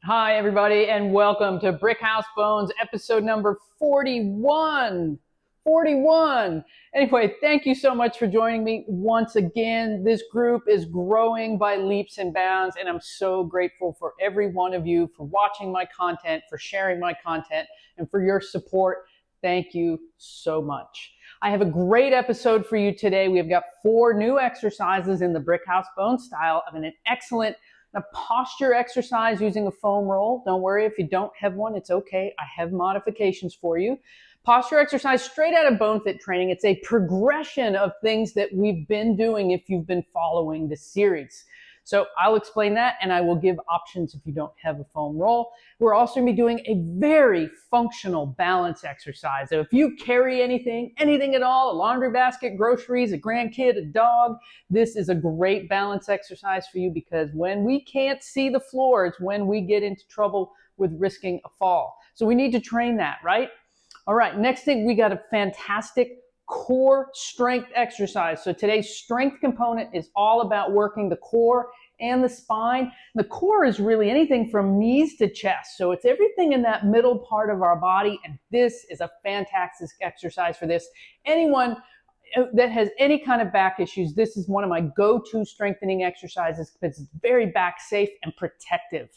Hi, everybody, and welcome to Brick House Bones, episode number 41. 41. Anyway, thank you so much for joining me once again. This group is growing by leaps and bounds, and I'm so grateful for every one of you for watching my content, for sharing my content, and for your support. Thank you so much. I have a great episode for you today. We've got 4 new exercises in the Brick House Bones style of an excellent posture exercise using a foam roll. Don't worry if you don't have one, it's okay. I have modifications for you. Posture exercise straight out of Bone Fit training. It's a progression of things that we've been doing if you've been following the series. So I'll explain that, and I will give options if you don't have a foam roll. We're also going to be doing a very functional balance exercise. So if you carry anything at all, a laundry basket, groceries, a grandkid, a dog, this is a great balance exercise for you, because when we can't see the floor, it's when we get into trouble with risking a fall. So we need to train that, right? All right, next thing, we got a fantastic core strength exercise. So today's strength component is all about working the core and the spine. The core is really anything from knees to chest. So it's everything in that middle part of our body. And this is a fantastic exercise for this. Anyone that has any kind of back issues, this is one of my go-to strengthening exercises because it's very back safe and protective.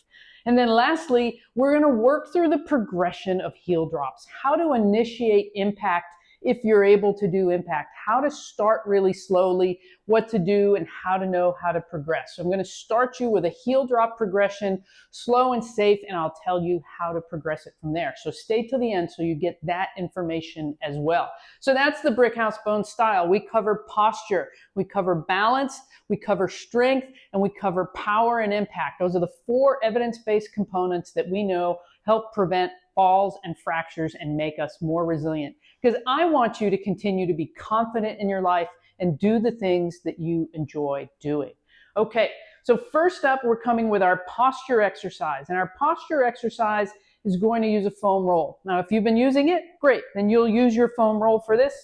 And then lastly, we're going to work through the progression of heel drops, how to initiate impact if you're able to do impact, how to start really slowly, what to do, and how to know how to progress. So I'm going to start you with a heel drop progression, slow and safe, and I'll tell you how to progress it from there. So stay till the end so you get that information as well. So that's the Brick House Bones style. We cover posture, we cover balance, we cover strength, and we cover power and impact. Those are the 4 evidence-based components that we know help prevent falls and fractures and make us more resilient. Because I want you to continue to be confident in your life and do the things that you enjoy doing. Okay, so first up, we're coming with our posture exercise. And our posture exercise is going to use a foam roll. Now, if you've been using it, great. Then you'll use your foam roll for this.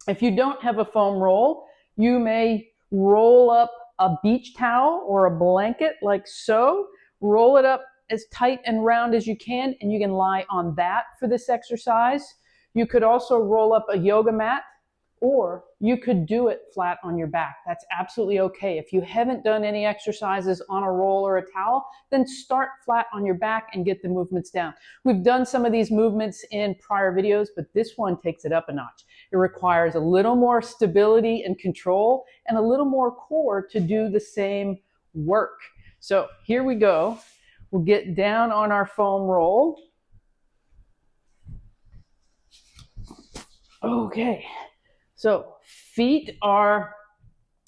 If you don't have a foam roll, you may roll up a beach towel or a blanket like so. Roll it up as tight and round as you can, and you can lie on that for this exercise. You could also roll up a yoga mat, or you could do it flat on your back. That's absolutely okay. If you haven't done any exercises on a roll or a towel, then start flat on your back and get the movements down. We've done some of these movements in prior videos, but this one takes it up a notch. It requires a little more stability and control and a little more core to do the same work. So here we go. We'll get down on our foam roll. Okay, so feet are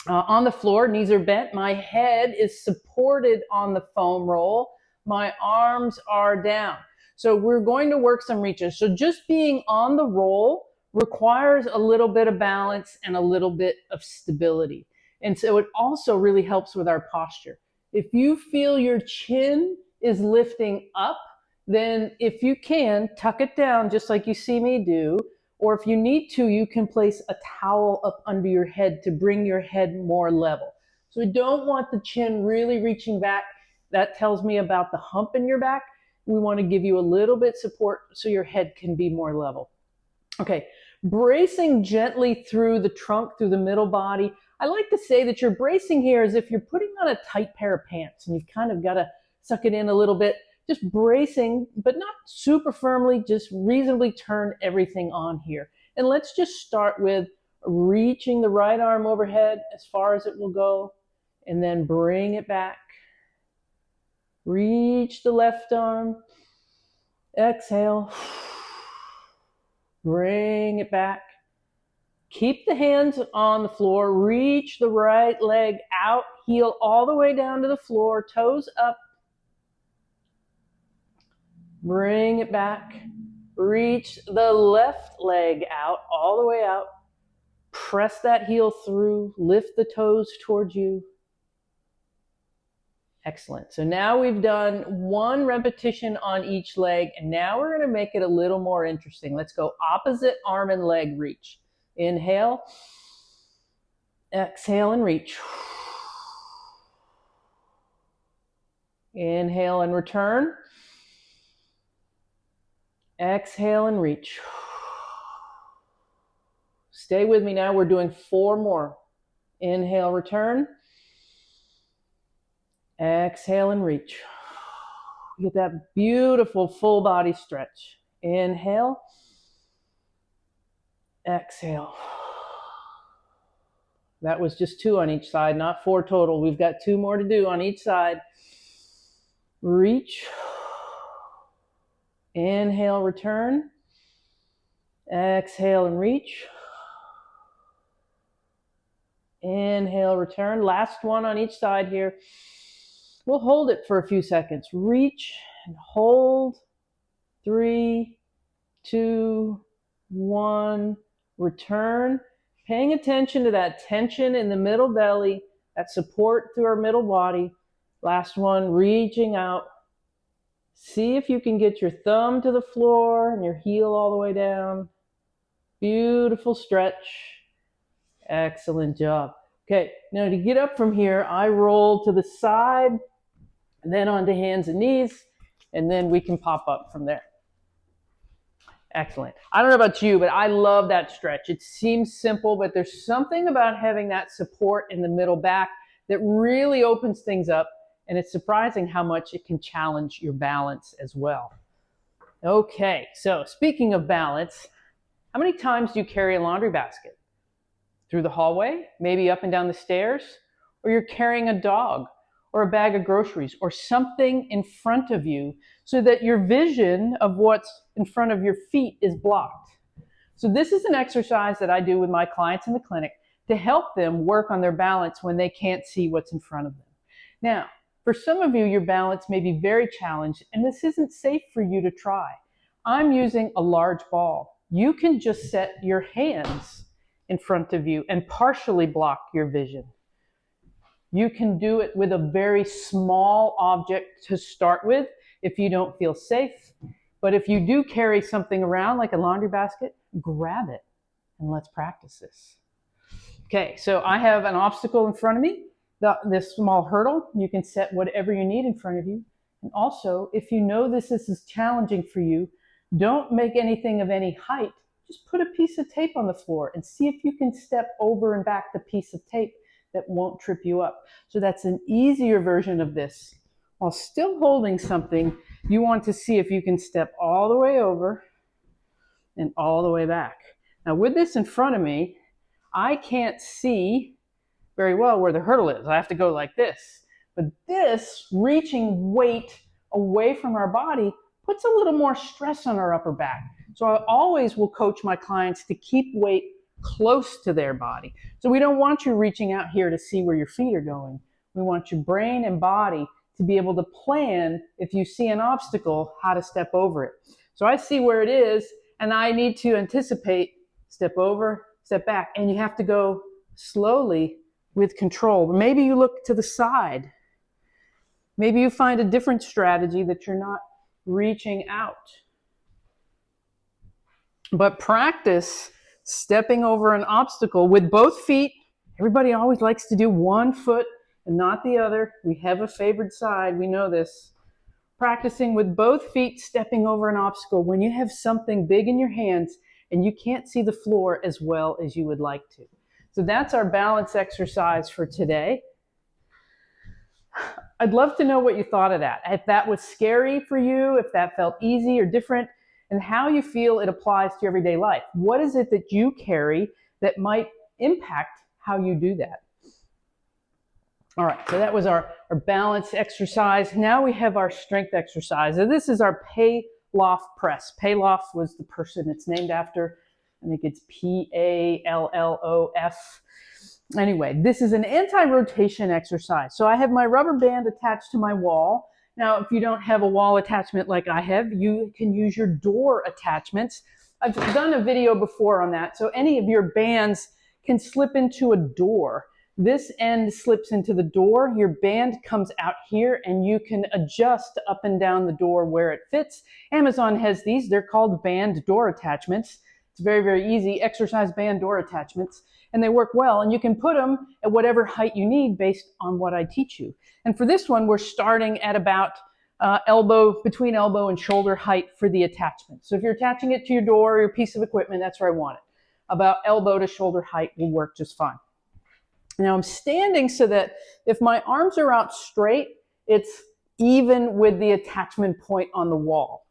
on the floor, knees are bent. My head is supported on the foam roll. My arms are down. So we're going to work some reaches. So just being on the roll requires a little bit of balance and a little bit of stability. And so it also really helps with our posture. If you feel your chin is lifting up, then if you can, tuck it down just like you see me do. Or if you need to, you can place a towel up under your head to bring your head more level. So we don't want the chin really reaching back. That tells me about the hump in your back. We want to give you a little bit support so your head can be more level. Okay, bracing gently through the trunk, through the middle body. I like to say that you're bracing here as if you're putting on a tight pair of pants and you've kind of got to suck it in a little bit. Just bracing, but not super firmly, just reasonably turn everything on here. And let's just start with reaching the right arm overhead as far as it will go, and then bring it back. Reach the left arm, exhale, bring it back. Keep the hands on the floor, reach the right leg out, heel all the way down to the floor, toes up. Bring it back. Reach the left leg out, all the way out. Press that heel through. Lift the toes towards you. Excellent. So now we've done 1 repetition on each leg, and now we're going to make it a little more interesting. Let's go opposite arm and leg reach. Inhale. Exhale and reach. Inhale and return. Exhale and reach. Stay with me now. We're doing 4 more. Inhale, return. Exhale and reach. Get that beautiful full body stretch. Inhale. Exhale. That was just 2 on each side, not 4 total. We've got 2 more to do on each side. Reach. Inhale, return. Exhale and reach. Inhale, return. Last one on each side here. We'll hold it for a few seconds. Reach and hold. 3, 2, 1. Return. Paying attention to that tension in the middle belly, that support through our middle body. Last one, reaching out. See if you can get your thumb to the floor and your heel all the way down. Beautiful stretch. Excellent job. Okay, now to get up from here, I roll to the side, and then onto hands and knees, and then we can pop up from there. Excellent. I don't know about you, but I love that stretch. It seems simple, but there's something about having that support in the middle back that really opens things up, and it's surprising how much it can challenge your balance as well. Okay, so speaking of balance, how many times do you carry a laundry basket? Through the hallway, maybe up and down the stairs, or you're carrying a dog or a bag of groceries or something in front of you so that your vision of what's in front of your feet is blocked. So this is an exercise that I do with my clients in the clinic to help them work on their balance when they can't see what's in front of them. Now, for some of you, your balance may be very challenged and this isn't safe for you to try. I'm using a large ball. You can just set your hands in front of you and partially block your vision. You can do it with a very small object to start with if you don't feel safe. But if you do carry something around like a laundry basket, grab it and let's practice this. Okay, so I have an obstacle in front of me, this small hurdle. You can set whatever you need in front of you. And also, if you know this is challenging for you, don't make anything of any height. Just put a piece of tape on the floor and see if you can step over and back the piece of tape that won't trip you up. So that's an easier version of this. While still holding something, you want to see if you can step all the way over and all the way back. Now with this in front of me, I can't see very well where the hurdle is. I have to go like this. But this reaching weight away from our body puts a little more stress on our upper back. So I always will coach my clients to keep weight close to their body. So we don't want you reaching out here to see where your feet are going. We want your brain and body to be able to plan, if you see an obstacle, how to step over it. So I see where it is, and I need to anticipate, step over, step back, and you have to go slowly with control. Maybe you look to the side. Maybe you find a different strategy that you're not reaching out. But practice stepping over an obstacle with both feet. Everybody always likes to do one foot and not the other. We have a favored side. We know this. Practicing with both feet, stepping over an obstacle when you have something big in your hands and you can't see the floor as well as you would like to. So that's our balance exercise for today. I'd love to know what you thought of that. If that was scary for you, if that felt easy or different, and how you feel it applies to your everyday life. What is it that you carry that might impact how you do that? All right, so that was our balance exercise. Now we have our strength exercise. And this is our Pallof press. Pallof was the person it's named after. I think it's Pallof. Anyway, this is an anti-rotation exercise. So I have my rubber band attached to my wall. Now, if you don't have a wall attachment like I have, you can use your door attachments. I've done a video before on that. So any of your bands can slip into a door. This end slips into the door. Your band comes out here and you can adjust up and down the door where it fits. Amazon has these. They're called band door attachments. It's very, very easy. Exercise band door attachments. and they work well, and you can put them at whatever height you need based on what I teach you. And for this one, we're starting at about between elbow and shoulder height for the attachment. So if you're attaching it to your door or your piece of equipment, that's where I want it. About elbow to shoulder height will work just fine. Now I'm standing so that if my arms are out straight, it's even with the attachment point on the wall.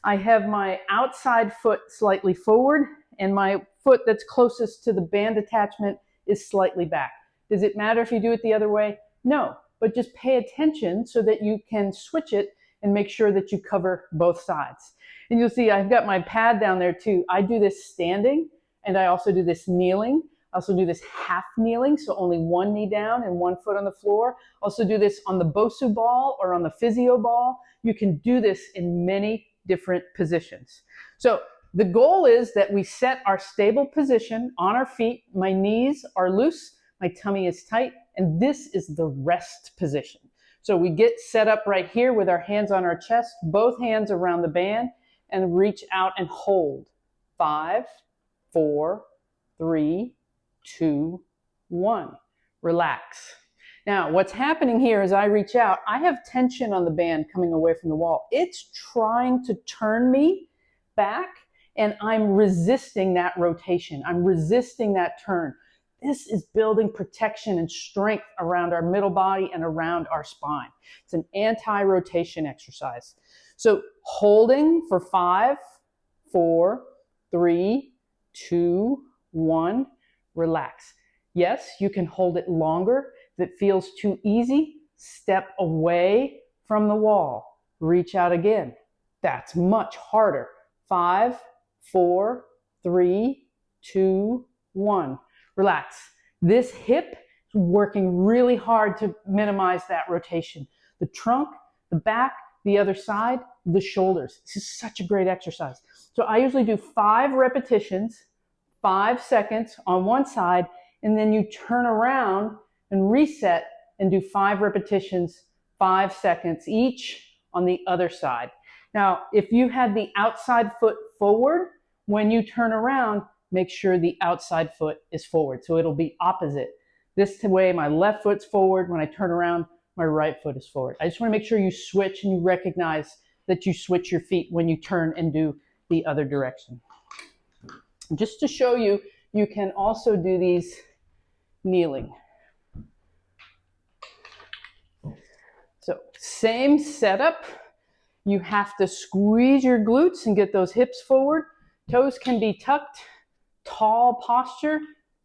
I have my outside foot slightly forward, and my foot that's closest to the band attachment is slightly back. Does it matter if you do it the other way? No, but just pay attention so that you can switch it and make sure that you cover both sides. And you'll see I've got my pad down there too. I do this standing, and I also do this kneeling. I also do this half kneeling, so only one knee down and one foot on the floor. Also do this on the Bosu ball or on the physio ball. You can do this in many different positions. So the goal is that we set our stable position on our feet. My knees are loose, my tummy is tight, and this is the rest position. So we get set up right here with our hands on our chest, both hands around the band, and reach out and hold. 5, 4, 3, 2, 1. Relax. Now, what's happening here as I reach out, I have tension on the band coming away from the wall. It's trying to turn me back, and I'm resisting that rotation. I'm resisting that turn. This is building protection and strength around our middle body and around our spine. It's an anti-rotation exercise. So holding for 5, 4, 3, 2, 1. Relax. Yes, you can hold it longer. If it feels too easy, step away from the wall. Reach out again. That's much harder. 5, 4, 3, 2, 1. Relax. This hip is working really hard to minimize that rotation. The trunk, the back, the other side, the shoulders. This is such a great exercise. So I usually do 5 repetitions, 5 seconds on one side, and then you turn around and reset and do 5 repetitions, 5 seconds each on the other side. Now, if you had the outside foot forward, when you turn around, make sure the outside foot is forward. So it'll be opposite. This way, my left foot's forward. When I turn around, my right foot is forward. I just want to make sure you switch and you recognize that you switch your feet when you turn and do the other direction. Just to show you, you can also do these kneeling. So same setup. You have to squeeze your glutes and get those hips forward. Toes can be tucked. Tall posture.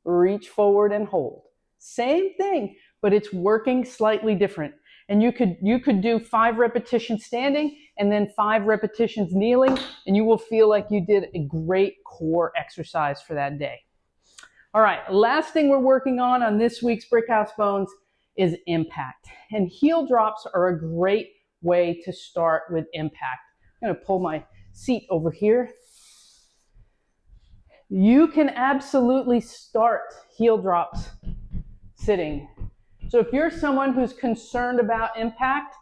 Reach forward and hold. Same thing, but it's working slightly different. And you could do 5 repetitions standing and then 5 repetitions kneeling, and you will feel like you did a great core exercise for that day. All right, last thing we're working on this week's Brickhouse Bones is impact. And heel drops are a great way to start with impact. I'm going to pull my seat over here. You can absolutely start heel drops sitting. So if you're someone who's concerned about impact,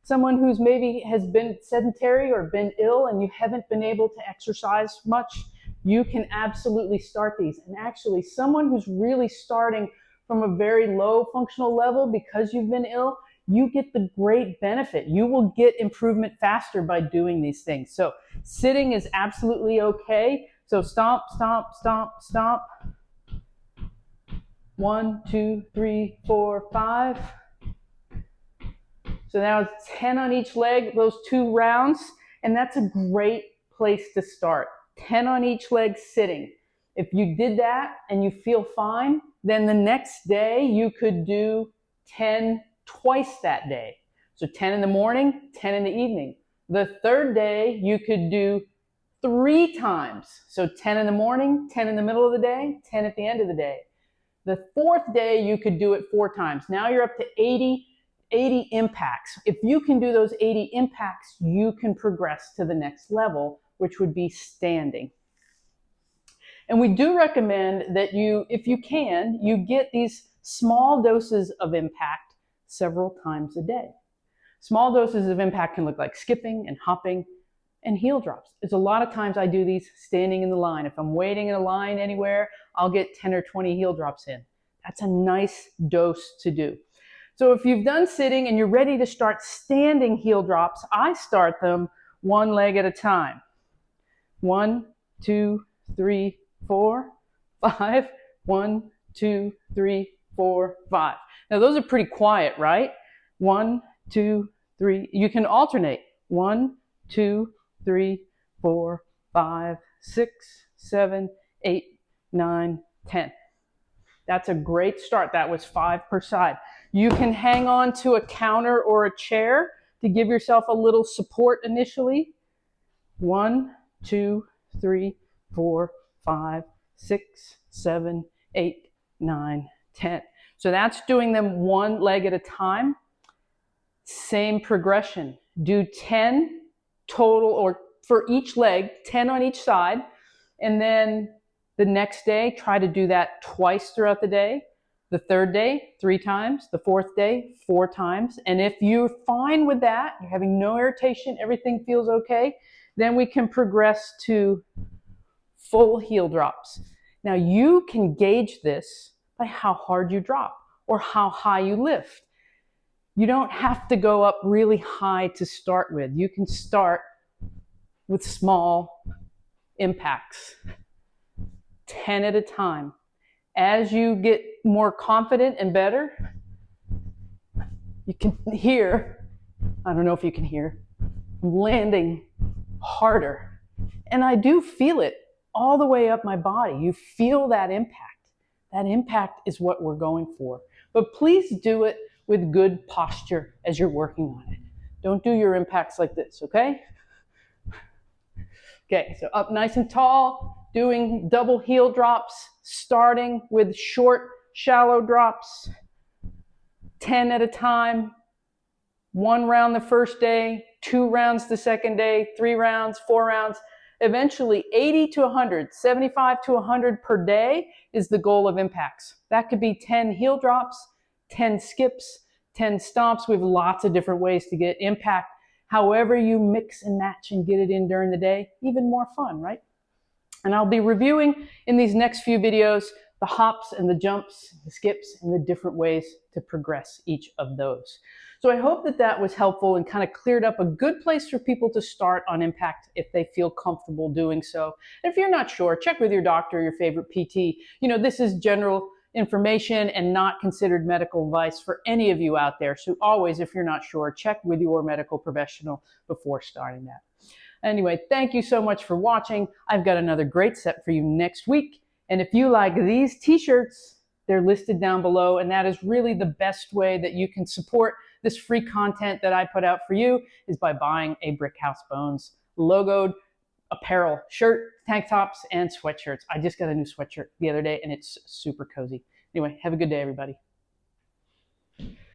someone who's maybe has been sedentary or been ill and you haven't been able to exercise much, you can absolutely start these. And actually, someone who's really starting from a very low functional level because you've been ill, you get the great benefit. You will get improvement faster by doing these things. So sitting is absolutely okay. So stomp, stomp, stomp, stomp. 1, 2, 3, 4, 5. So now it's 10 on each leg, those 2 rounds, and that's a great place to start. 10 on each leg sitting. If you did that and you feel fine, then the next day you could do 10 twice that day. So 10 in the morning, 10 in the evening. The third day you could do 3 times. So 10 in the morning, 10 in the middle of the day, 10 at the end of the day. The 4th day you could do it 4 times. Now you're up to 80 impacts. If you can do those 80 impacts, you can progress to the next level, which would be standing. And we do recommend that you, if you can, you get these small doses of impact several times a day. Small doses of impact can look like skipping and hopping and heel drops. It's a lot of times I do these standing in the line. If I'm waiting in a line anywhere, I'll get 10 or 20 heel drops in. That's a nice dose to do. So if you've done sitting and you're ready to start standing heel drops, I start them one leg at a time. 1, 2, 3, 4, 5. 1, 2, 3, 4, 5. Now those are pretty quiet, right? 1, 2, 3. You can alternate. 1, 2, 3, 4, 5, 6, 7, 8, 9, 10. That's a great start. That was 5 per side. You can hang on to a counter or a chair to give yourself a little support initially. 1, 2, 3, 4, 5, 6, 7, 8, 9, 10. So that's doing them one leg at a time. Same progression. Do 10 total, or for each leg, 10 on each side. And then the next day, try to do that twice throughout the day. The third day, 3 times. The fourth day, 4 times. And if you're fine with that, you're having no irritation, everything feels okay, then we can progress to full heel drops. Now you can gauge this by how hard you drop or how high you lift. You don't have to go up really high to start with. You can start with small impacts, 10 at a time. As you get more confident and better, you can hear, I don't know if you can hear, landing harder. And I do feel it all the way up my body. You feel that impact. That impact is what we're going for. But please do it with good posture as you're working on it. Don't do your impacts like this, okay? Okay, so up nice and tall, doing double heel drops, starting with short, shallow drops, 10 at a time, 1 round the first day, 2 rounds the second day, 3 rounds, 4 rounds. Eventually 80 to 100, 75 to 100 per day is the goal of impacts. That could be 10 heel drops, 10 skips, 10 stomps. We have lots of different ways to get impact. However you mix and match and get it in during the day, even more fun, right? And I'll be reviewing in these next few videos the hops and the jumps, the skips, and the different ways to progress each of those. So I hope that that was helpful and kind of cleared up a good place for people to start on impact if they feel comfortable doing so. And if you're not sure, check with your doctor or your favorite PT. You know, this is general information and not considered medical advice for any of you out there. So always, if you're not sure, check with your medical professional before starting that. Anyway, thank you so much for watching. I've got another great set for you next week. And if you like these t-shirts, they're listed down below. And that is really the best way that you can support this free content that I put out for you, is by buying a Brick House Bones logoed apparel, shirt, tank tops, and sweatshirts. I just got a new sweatshirt the other day and it's super cozy. Anyway, have a good day, everybody.